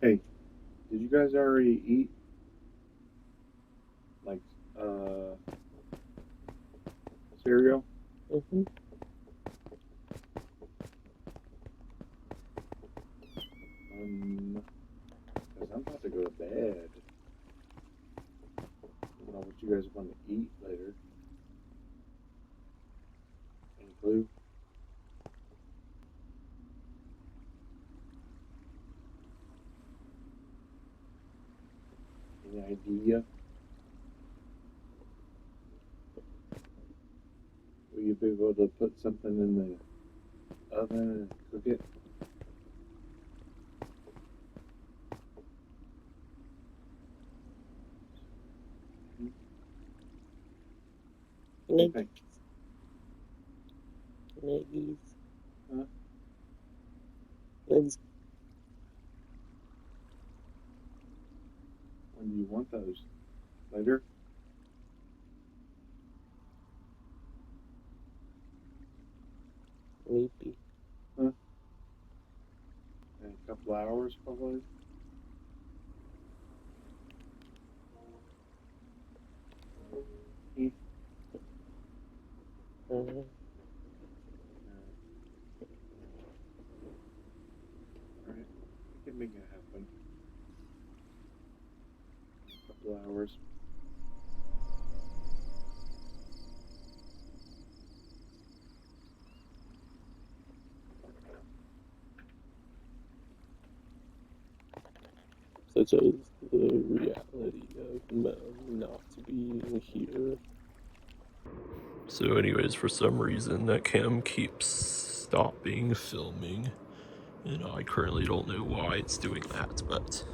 Hey, did you guys already eat like uh cereal? Hmm. Because I'm about to go to bed. I don't know what you guys want to eat later. Any clue? Any idea? Will you be able to put something in the oven and cook it? Hmm? What do you Neg- think? Nuggies. Huh? That's When do you want those? Later? sleepy. Huh? In a couple hours, probably. Hmm? Uh, All right, we can make it happen. In a couple hours. Such as the reality of Mom not being here. So, anyways, for some reason, that cam keeps stopping filming, and I currently don't know why it's doing that, but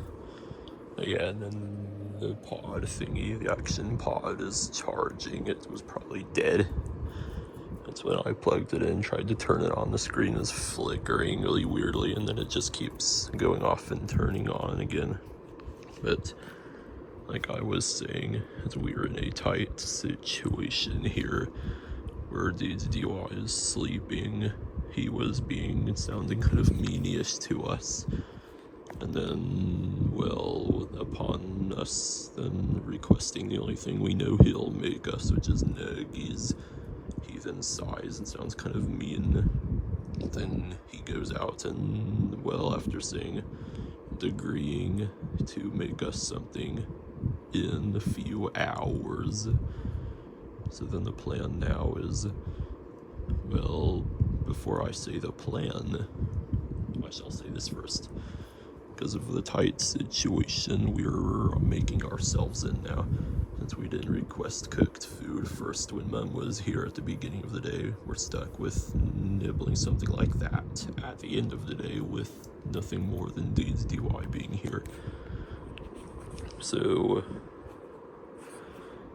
yeah, and then the pod thingy, the action pod, is charging. It was probably dead. That's when I plugged it in, tried to turn it on. The screen is flickering really weirdly, and then it just keeps going off and turning on again. But like I was saying, as we are in a tight situation here where DY is sleeping, he was sounding kind of meanish to us. And then, well, upon us then requesting the only thing we know he'll make us, which is nuggies, he then sighs and sounds kind of mean. Then he goes out and, well, after saying, agreeing to make us something in a few hours. So then the plan now is, well, before I say the plan, I shall say this first. Because of the tight situation we're making ourselves in now. Since we didn't request cooked food first when Mum was here at the beginning of the day, we're stuck with nibbling something like that at the end of the day with nothing more than Deeds DY being here. So,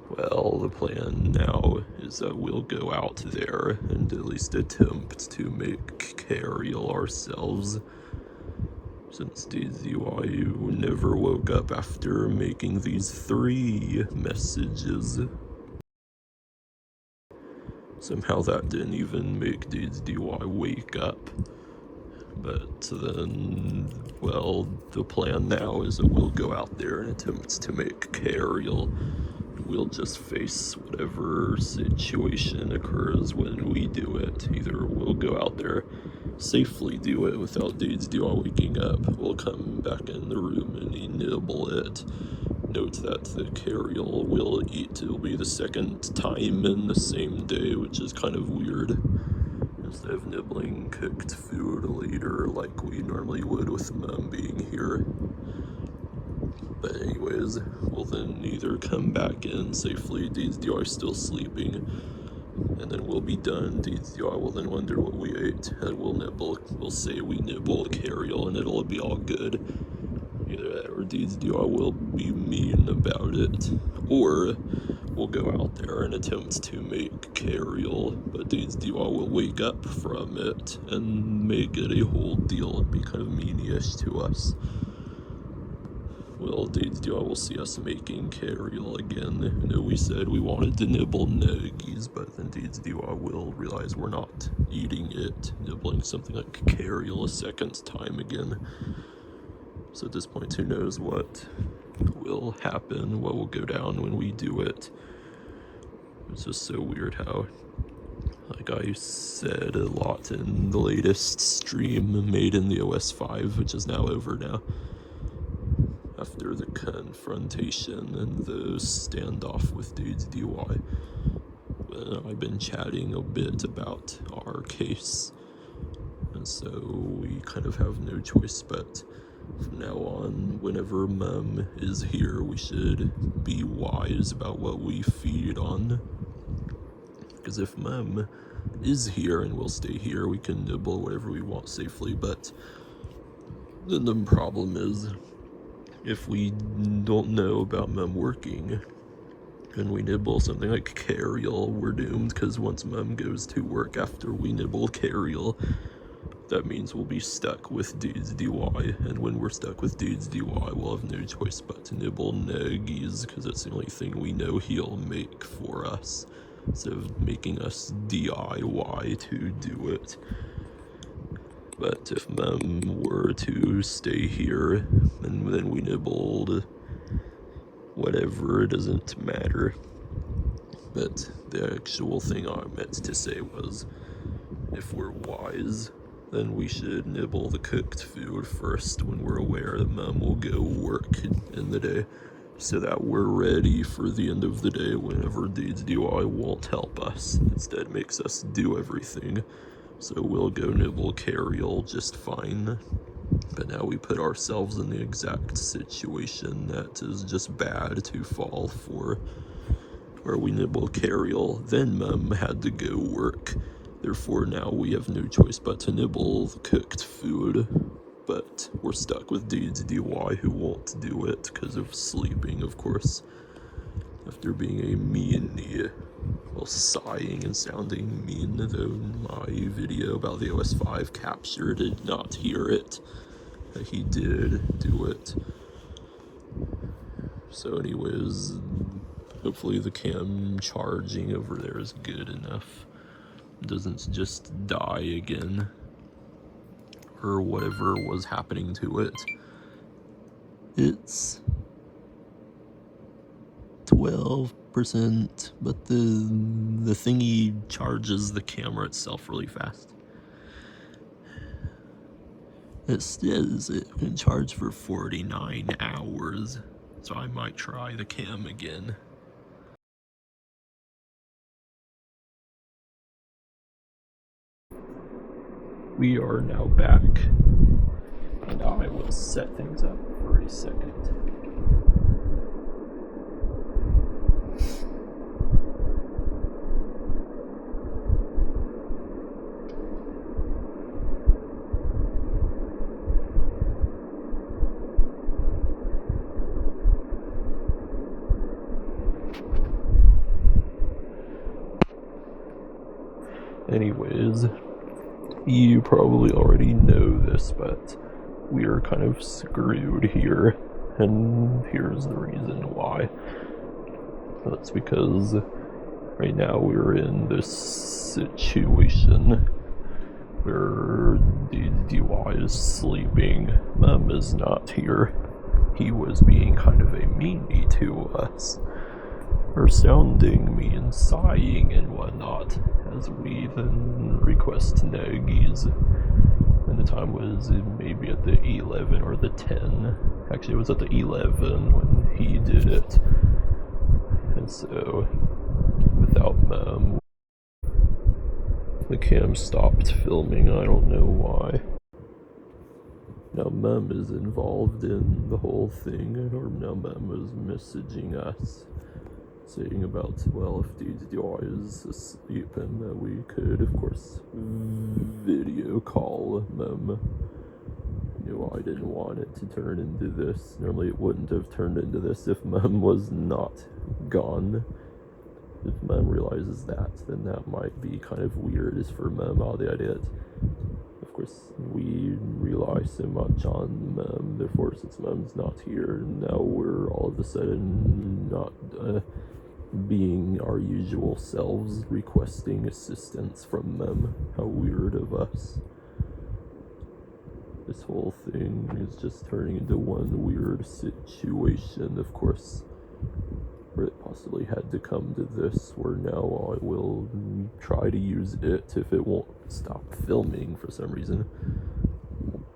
well, the plan now is that we'll go out there and at least attempt to make Cariel ourselves. Since DZY never woke up after making these 3 messages. Somehow that didn't even make DZY wake up. But then, well, the plan now is that we'll go out there and attempt to make Cariel. We'll just face whatever situation occurs when we do it. Either we'll go out there, safely do it without dudes waking up. We'll come back in the room and nibble it. Note that the Cariel will eat. It'll be the second time in the same day, which is kind of weird. Instead of nibbling cooked food later like we normally would with Mum being here. But anyways, we'll then either come back in safely, DZDR still sleeping, and then we'll be done. DZDR will then wonder what we ate, and we'll say we nibble a Cariel, and it'll be all good. Either that or DZDR will be mean about it, or we'll go out there and attempt to make Cariel, but DZDR will wake up from it and make it a whole deal and be kind of meanish to us. Well, DZDR will see us making Cariel again. You know, we said we wanted to nibble nuggies, but then DZDR will realize we're not eating it, nibbling something like Cariel a second time again. So at this point, who knows what will happen, what will go down when we do it. It's just so weird how, like I said a lot in the latest stream made in the OS5, which is now over now, after the confrontation and the standoff with Dudes DY, I've been chatting a bit about our case, and so we kind of have no choice but from now on, whenever Mum is here, we should be wise about what we feed on. Because if Mum is here and will stay here, we can nibble whatever we want safely, but then the problem is, if we don't know about Mum working, and we nibble something like Cariel, we're doomed, because once Mum goes to work after we nibble Cariel, that means we'll be stuck with Dudes DY, and when we're stuck with Dudes DY, we'll have no choice but to nibble Nuggies, because that's the only thing we know he'll make for us, instead of making us DIY to do it. But if Mum were to stay here, and then we nibbled whatever, it doesn't matter. But the actual thing I meant to say was, if we're wise, then we should nibble the cooked food first when we're aware that Mum will go work in the day, so that we're ready for the end of the day whenever Dudes DY won't help us, instead makes us do everything. So we'll go nibble Cariel just fine. But now we put ourselves in the exact situation that is just bad to fall for, where we nibble Cariel, then Mum had to go work. Therefore now we have no choice but to nibble the cooked food, but we're stuck with Dudes DY who won't do it because of sleeping, of course, after being a meanie. Well, sighing and sounding mean, though my video about the OS5 capture did not hear it. He did do it. So anyways, hopefully the cam charging over there is good enough. It doesn't just die again, or whatever was happening to it. It's 12%, but the thingy charges the camera itself really fast. It says it can charge for 49 hours, so I might try the cam again. We are now back, and I will set things up for a second. Anyways, you probably already know this, but we are kind of screwed here, and here's the reason why. That's because right now we're in this situation where DY is sleeping, Mum is not here. He was being kind of a meanie to us, or sounding mean, sighing and whatnot, as we then request Nuggies. And the time was maybe at the 11 or the 10. Actually, it was at the 11 when he did it. And so, without Mum, the cam stopped filming. I don't know why. Now Mum is involved in the whole thing, or now Mum was messaging us, saying about, well, if DY is asleep, and that we could, of course, video call Mum. I didn't want it to turn into this. Normally it wouldn't have turned into this if Mum was not gone. If Mum realizes that, then that might be kind of weird, is for Mum, the idea that, of course, we rely so much on Mum, therefore since Mum's not here, now we're all of a sudden not being our usual selves, requesting assistance from Mum. How weird of us. This whole thing is just turning into one weird situation, of course, where it possibly had to come to this, where now I will try to use it if it won't stop filming for some reason.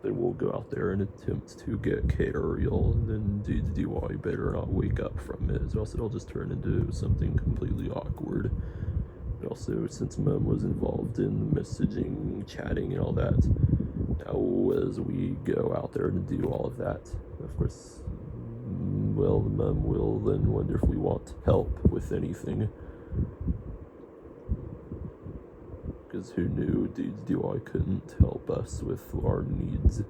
Then we'll go out there and attempt to get K-Real, and then DUI better not wake up from it, or else it'll just turn into something completely awkward. And also, since Mum was involved in the messaging, chatting, and all that, now as we go out there and do all of that, of course, well, Mum will then wonder if we want help with anything. Because who knew DUI couldn't help us with our needs.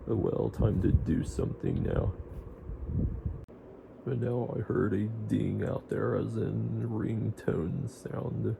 Oh well, time to do something now. But now I heard a ding out there, as in ringtone sound.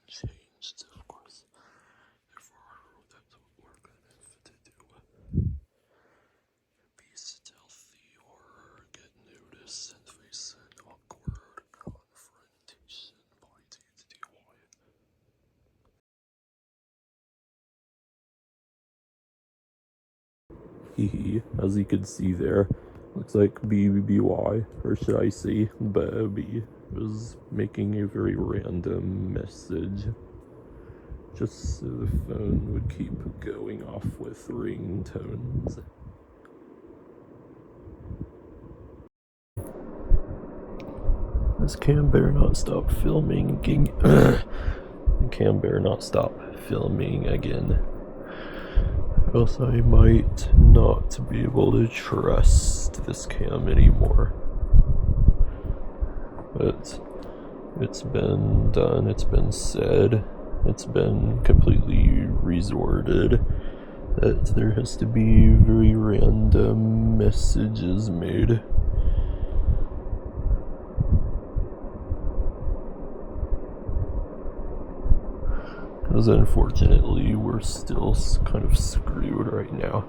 Changed, of course. Therefore, that's what we're gonna have to do. Be stealthy or get noticed and face an awkward confrontation by DUI. Hehe, as you can see there, looks like BBY, or should I say, Bobby, was making a very random message, just so the phone would keep going off with ringtones. This cam better not stop filming. Cam better not stop filming again. Else I might not be able to trust this cam anymore. But it's been done, it's been said, it's been completely resorted that there has to be very random messages made. Because unfortunately, we're still kind of screwed right now.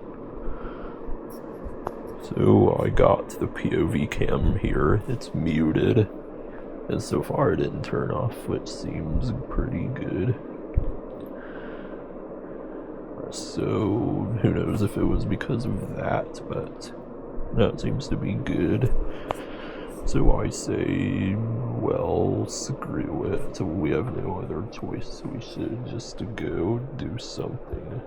So I got the POV cam here, it's muted, and so far it didn't turn off, which seems pretty good. So who knows if it was because of that, but no, it seems to be good. So I say, well, screw it. We have no other choice. We should just go do something.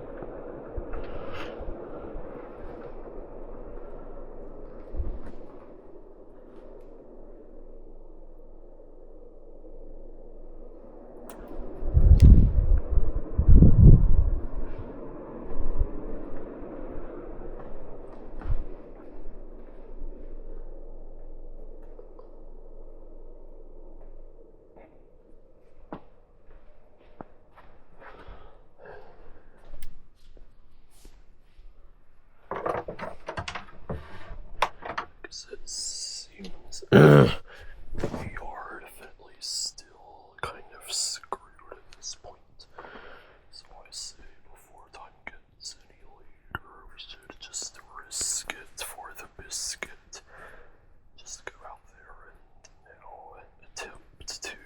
It seems we are definitely still kind of screwed at this point. So I say before time gets any later, we should just risk it for the biscuit. Just go out there and attempt to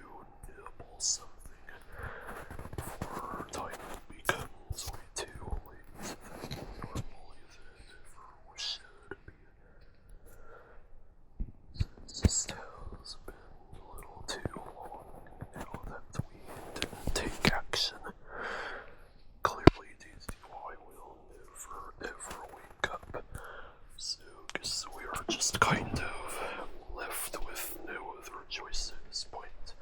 nibble something before time becomes way too late than normally than ever should be. Since this has been a little too long now that we didn't take action. Clearly, DDY will never ever wake up. So, guess we are just kind of left with no other choice at this point.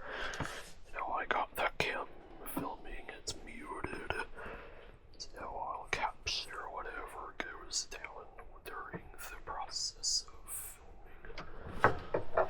I got that cam filming, it's muted. So now I'll capture whatever goes down during the process of filming.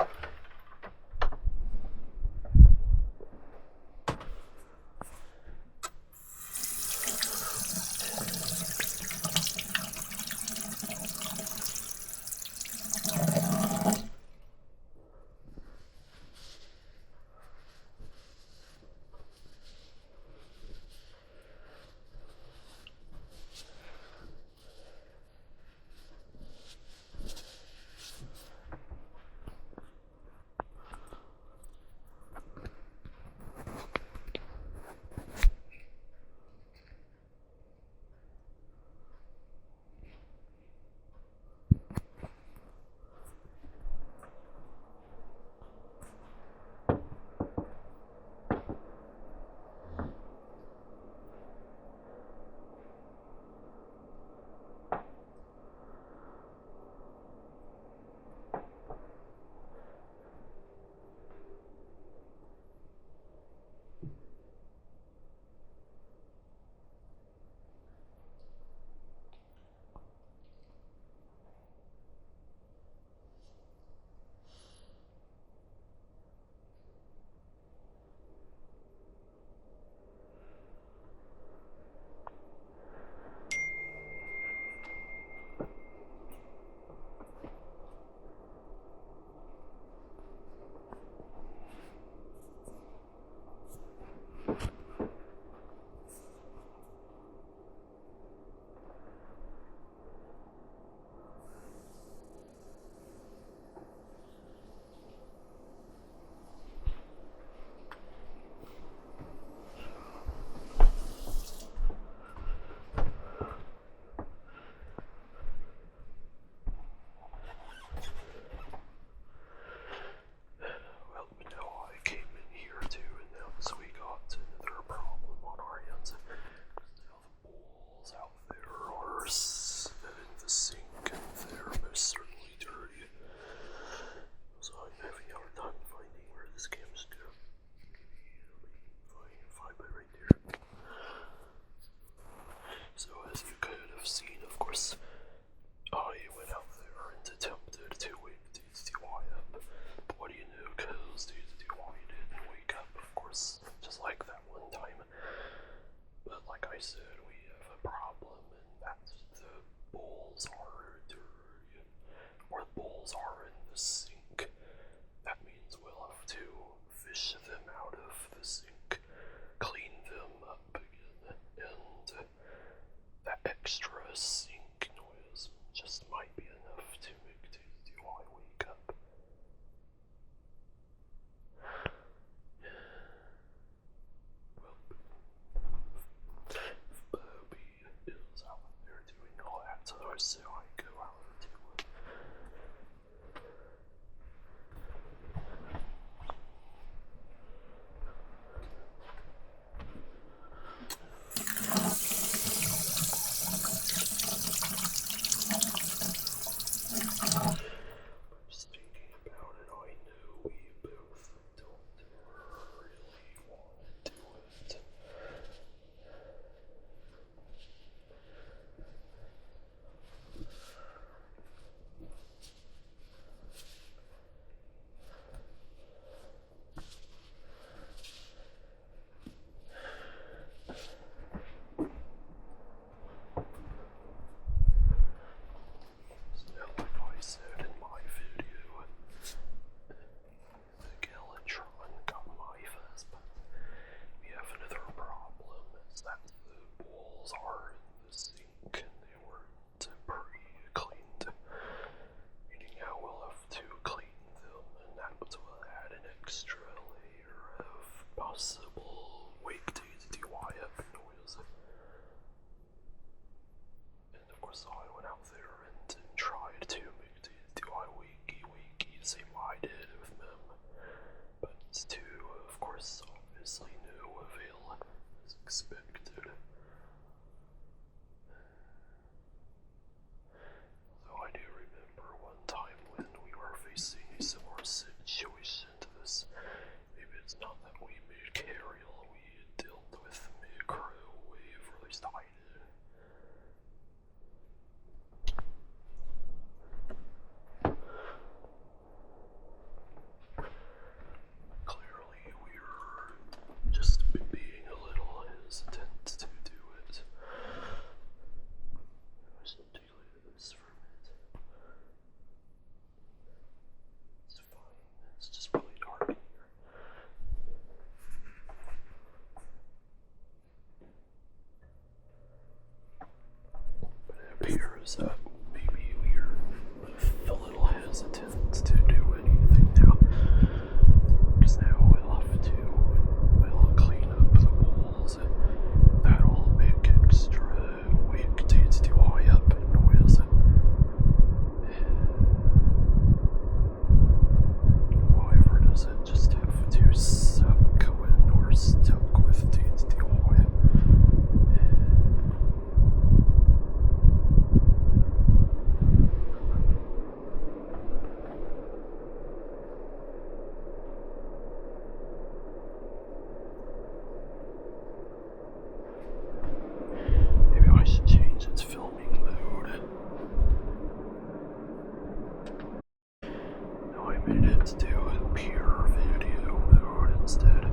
it to do a pure video mode instead.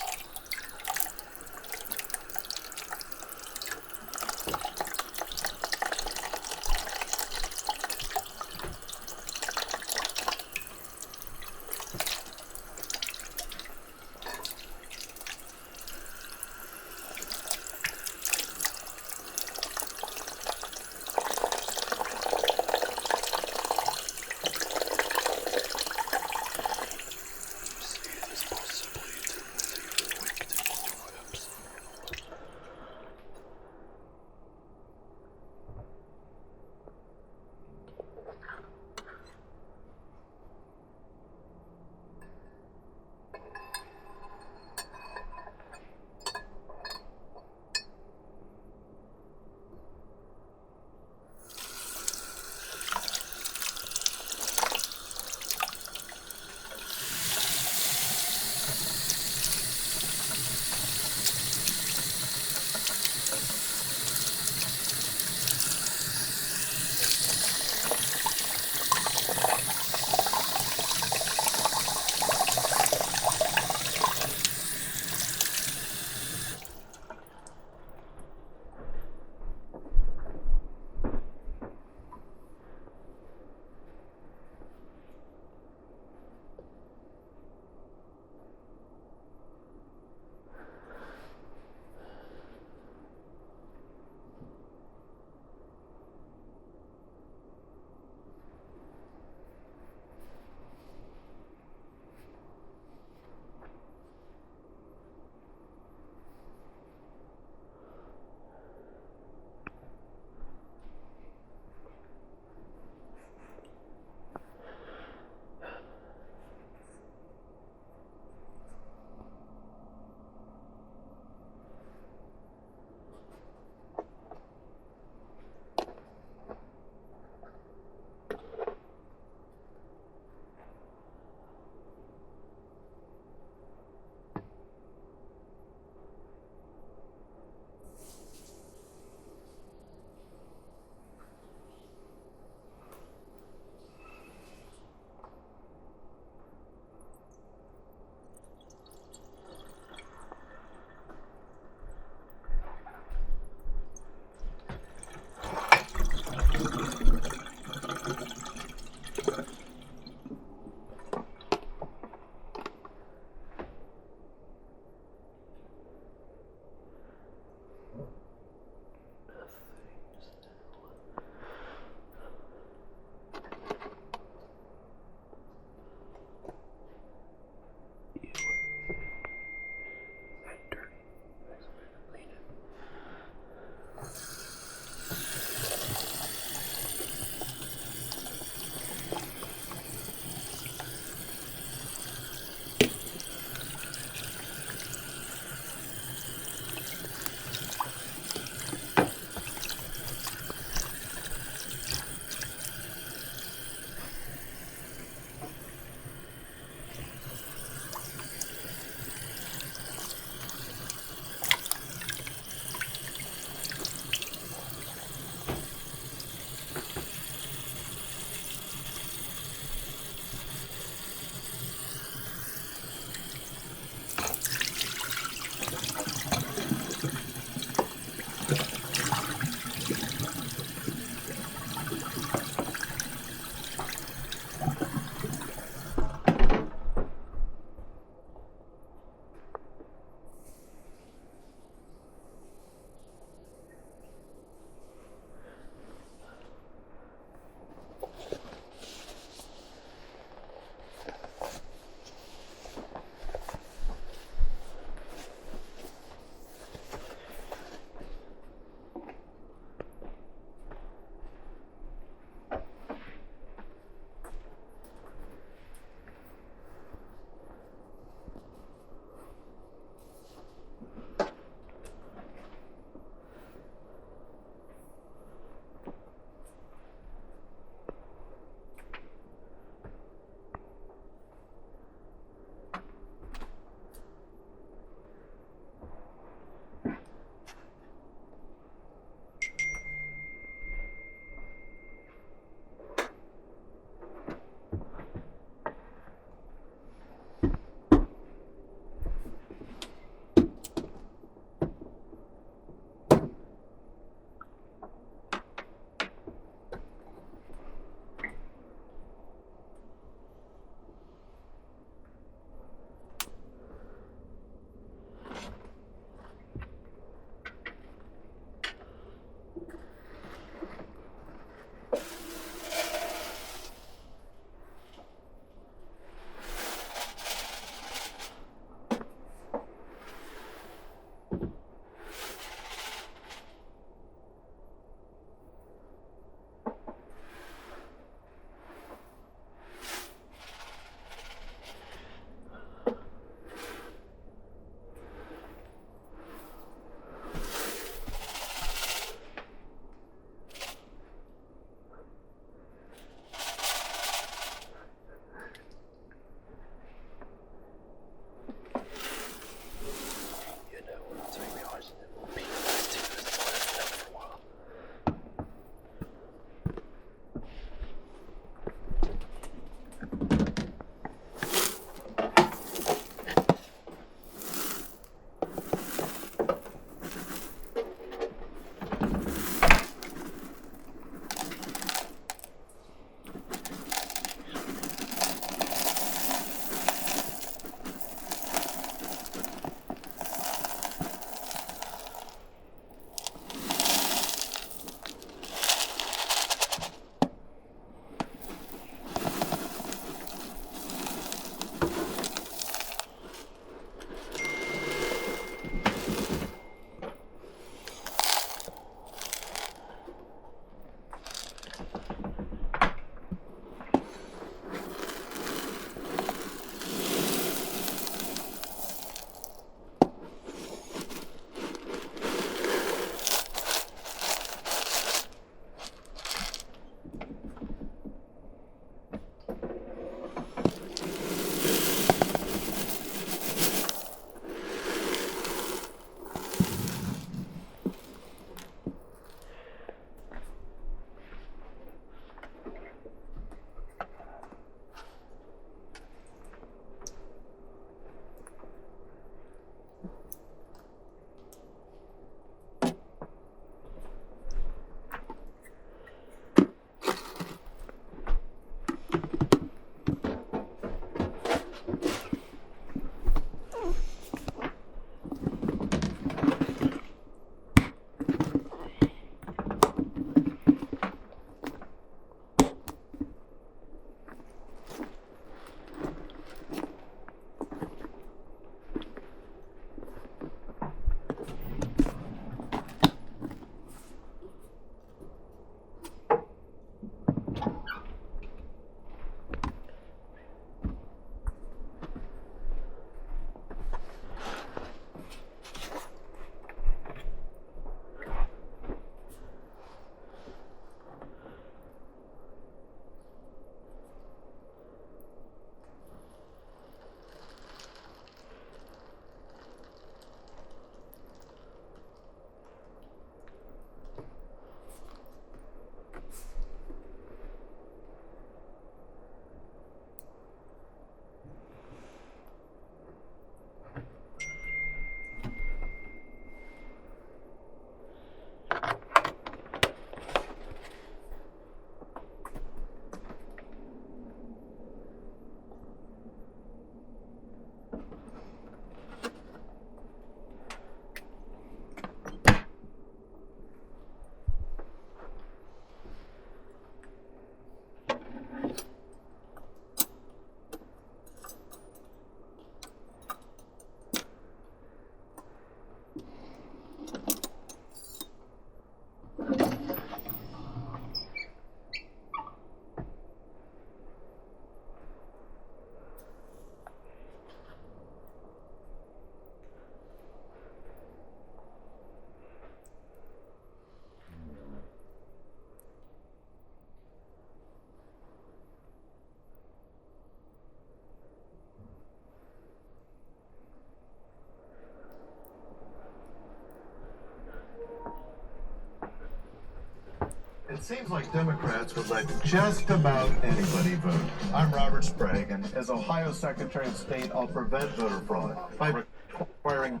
It seems like Democrats would let just about anybody vote. I'm Robert Sprague, and as Ohio Secretary of State, I'll prevent voter fraud by requiring...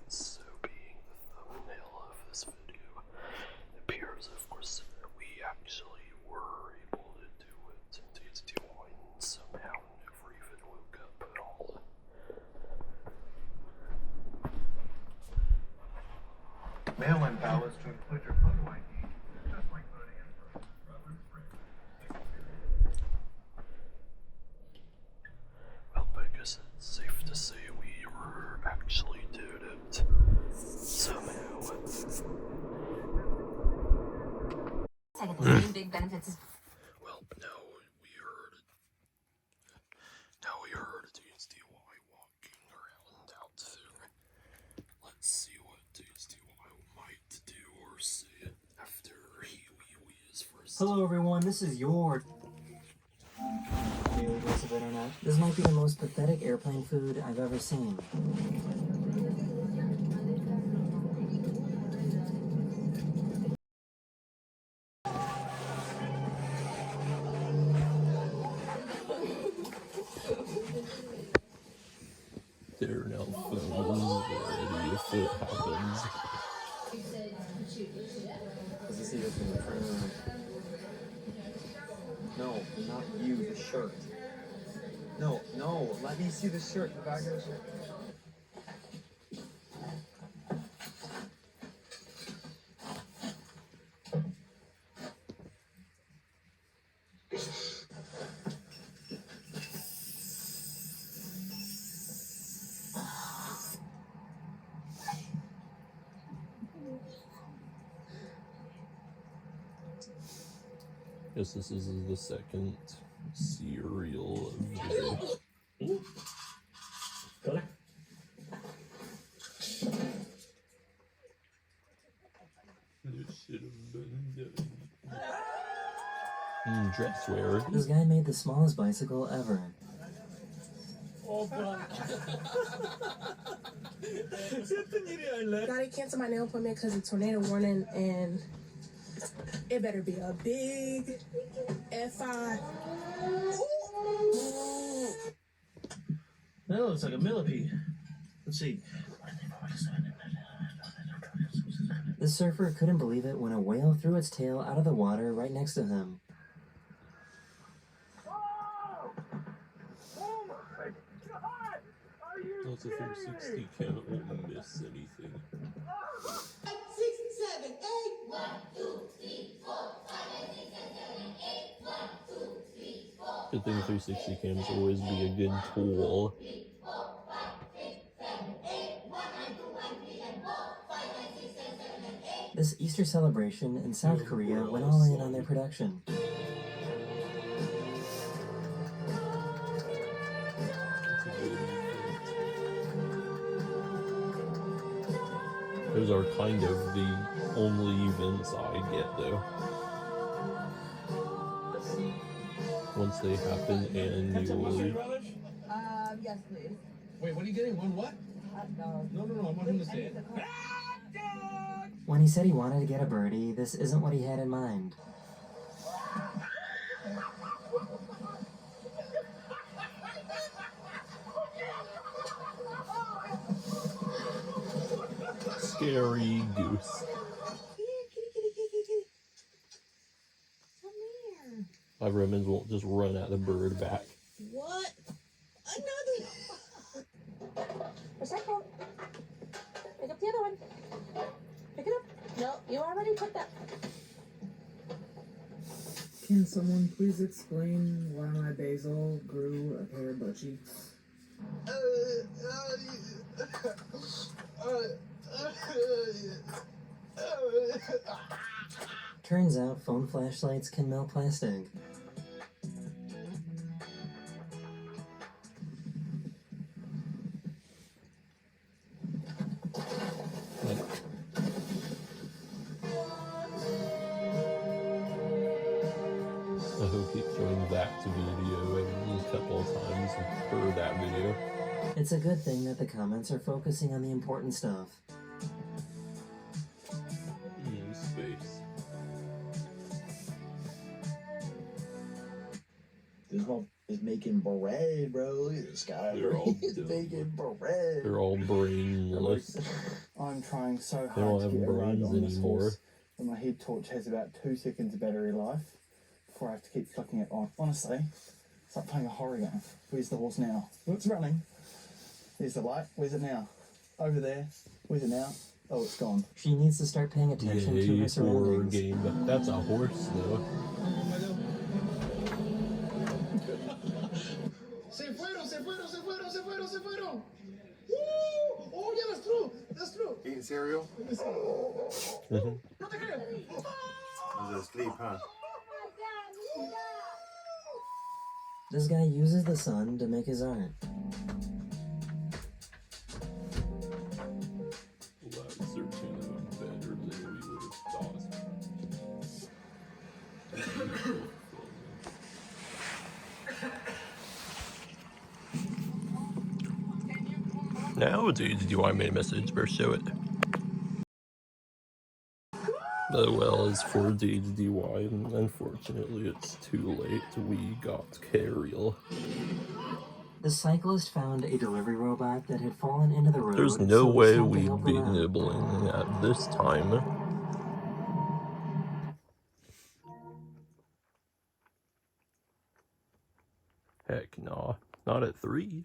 So being the thumbnail of this video, it appears, of course, we actually were able to do it. Tasty Wine somehow never even woke up at all. mail-in ballots to include your photo ID, just like voting in person. Robert Sprague. Well, I guess it's safe to say we were actually did it somehow. I get the same big benefits as Well, now we heard it. Now we heard Tasty Y walking around out there. Let's see what Tasty Y might do or say after he is first. Hello everyone, this is your daily dose of internet. This might be the most pathetic airplane food I've ever seen. There are now phones ready if it happens. Does he see this in the front? No, not you, the shirt. No, let me see the shirt, the back of the shirt. Guess this is the second serial video. This should have been done. Dress wear. This guy made the smallest bicycle ever. Gotta cancel my nail appointment because of tornado warning, and it better be a big F5. That looks like a millipede. Let's see. The surfer couldn't believe it when a whale threw its tail out of the water right next to him. That's a 360 can't miss anything. 6, 7, 8. 1, 2, 3, 4, 5, 6, 7, 8. 1, 2, 3, 4. Good thing 360 cams always be a good tool. 3, 4, 5, 6, 7, 8. 1, 2, 3, 4, 5, 6, 7, 8. This Easter celebration in South Korea went all in on their production. Those are kind of the only events I get, though. Once they happen annually. Yes, please. Wait, what are you getting? One what? Hot dog. No, I want him to say it. When he said he wanted to get a birdie, this isn't what he had in mind. Scary goose. Come here. My Romans won't just run at the bird back. What? Another. recycle. Pick up the other one. Pick it up. No, you already put that. Can someone please explain why my basil grew a pair of butt cheeks? Turns out phone flashlights can melt plastic. I hope keep going back to video a couple of times per that video. It's a good thing that the comments are focusing on the important stuff. Space. SpongeBob is making bread, bro. Look at this guy. They're all He's dumb. making bread. They're all brainless. I'm trying so They don't hard to have get a ride brains on this anymore. horse, but my head torch has about 2 seconds of battery life before I have to keep flicking it on. Honestly, it's like playing a horror game. Where's the horse now? Oh, it's running. There's the light. Where's it now? Over there. Where's it now? Oh, it's gone. She needs to start paying attention to Yay, her horror surroundings. game. But that's a horse, though. Se fueron. Woo! Oh, yeah, that's true. That's true. Eating cereal? Mhm. No te creo. I was asleep, huh? This guy uses the sun to make his art. Well, that was certainly better than we would have thought. Nowadays, do I made a message or show it? Well, as for DDY, unfortunately, it's too late. We got Cariel. The cyclist found a delivery robot that had fallen into the road. There's no so he way stopped to we'd help be him out. nibbling at this time. Heck nah, not at 3.